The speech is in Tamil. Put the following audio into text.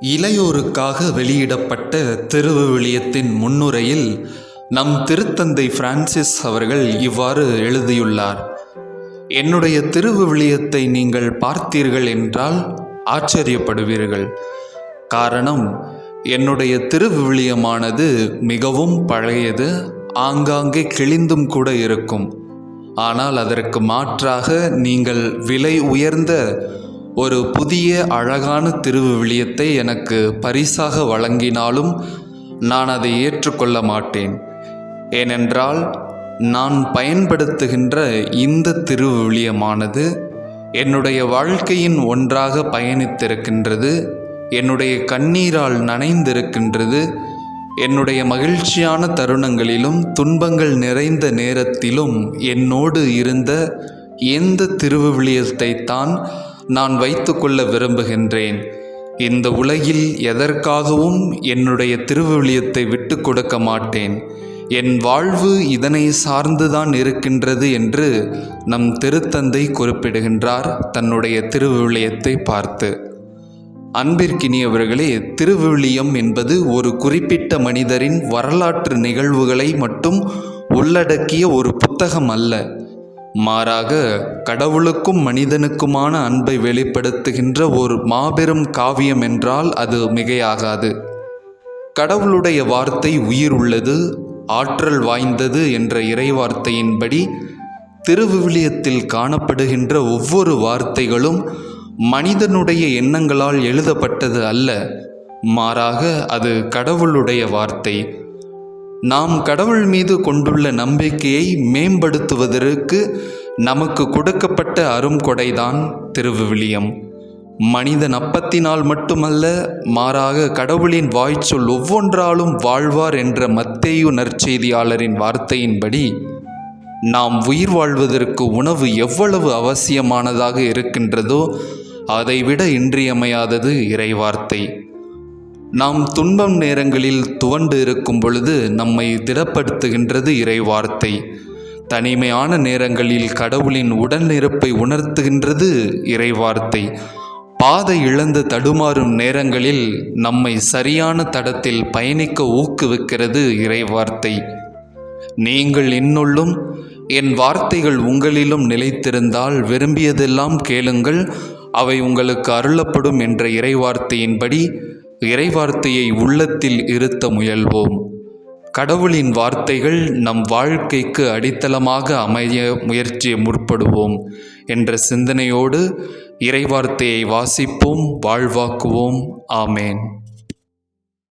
இளையோருக்காக வெளியிடப்பட்ட திருவிவிலியத்தின் முன்னுரையில் நம் திருத்தந்தை பிரான்சிஸ் அவர்கள் இவ்வாறு எழுதியுள்ளார். என்னுடைய திருவிவிலியத்தை நீங்கள் பார்த்தீர்கள் என்றால் ஆச்சரியப்படுவீர்கள். காரணம், என்னுடைய திருவிவிலியமானது மிகவும் பழையது, ஆங்காங்கே கிழிந்தும் கூட இருக்கும். ஆனால் அதற்கு மாற்றாக நீங்கள் விலை உயர்ந்த ஒரு புதிய அழகான திருவிவிலியத்தை எனக்கு பரிசாக வழங்கினாலும் நான் அதை ஏற்றுக்கொள்ள மாட்டேன். ஏனென்றால் நான் பயன்படுத்துகின்ற இந்த திருவிவிலியமானது என்னுடைய வாழ்க்கையின் ஒன்றாக பயணித்திருக்கின்றது, என்னுடைய கண்ணீரால் நனைந்திருக்கின்றது. என்னுடைய மகிழ்ச்சியான தருணங்களிலும் துன்பங்கள் நிறைந்த நேரத்திலும் என்னோடு இருந்த எந்த திருவிவிலியத்தை தான் நான் வைத்துக்கொள்ள விரும்புகின்றேன். இந்த உலகில் எதற்காகவும் என்னுடைய திருவிவிலியத்தை விட்டு கொடுக்க மாட்டேன். என் வாழ்வு இதனை சார்ந்துதான் இருக்கின்றது என்று நம் திருத்தந்தை குறிப்பிடுகின்றார் தன்னுடைய திருவிவிலியத்தை பார்த்து. அன்பிற்கினியவர்களே, திருவிவிலியம் என்பது ஒரு குறிப்பிட்ட மனிதரின் வரலாற்று நிகழ்வுகளை மட்டும் உள்ளடக்கிய ஒரு புத்தகம் அல்ல. மாறாக கடவுளுக்கும் மனிதனுக்குமான அன்பை வெளிப்படுத்துகின்ற ஒரு மாபெரும் காவியம் என்றால் அது மிகையாகாது. கடவுளுடைய வார்த்தை உயிர் உள்ளது, ஆற்றல் வாய்ந்தது என்ற இறைவார்த்தையின்படி திருவிவிலியத்தில் காணப்படுகின்ற ஒவ்வொரு வார்த்தைகளும் மனிதனுடைய எண்ணங்களால் எழுதப்பட்டது அல்ல. மாறாக அது கடவுளுடைய வார்த்தை. நாம் கடவுள் மீது கொண்டுள்ள நம்பிக்கையை மேம்படுத்துவதற்கு நமக்கு கொடுக்கப்பட்ட அரும்கொடைதான் திருவிவிலியம். மனிதன் அப்பத்தினால் மட்டுமல்ல, மாறாக கடவுளின் வாய்ச்சொல் ஒவ்வொன்றாலும் வாழ்வார் என்ற மத்தேயு நற்செய்தியாளரின் வார்த்தையின்படி நாம் உயிர் வாழ்வதற்கு உணவு எவ்வளவு அவசியமானதாக இருக்கின்றதோ அதைவிட இன்றியமையாதது இறைவார்த்தை. நாம் துன்பம் நேரங்களில் துவண்டு இருக்கும் பொழுது நம்மை திடப்படுத்துகின்றது இறைவார்த்தை. தனிமையான நேரங்களில் கடவுளின் உடனிருப்பை உணர்த்துகின்றது இறைவார்த்தை. பாதை இழந்து தடுமாறும் நேரங்களில் நம்மை சரியான தடத்தில் பயணிக்க ஊக்குவிக்கிறது இறைவார்த்தை. நீங்கள் என்னுள்ளும் என் வார்த்தைகள் உங்களிலும் நிலைத்திருந்தால் விரும்பியதெல்லாம் கேளுங்கள், அவை உங்களுக்கு அருளப்படும் என்ற இறைவார்த்தையின்படி இறைவார்த்தையை உள்ளத்தில் இருத்த முயல்வோம். கடவுளின் வார்த்தைகள் நம் வாழ்க்கைக்கு அடித்தளமாக அமைய முற்படுவோம் என்ற சிந்தனையோடு இறைவார்த்தையை வாசிப்போம், வாழ்வாக்குவோம். ஆமேன்.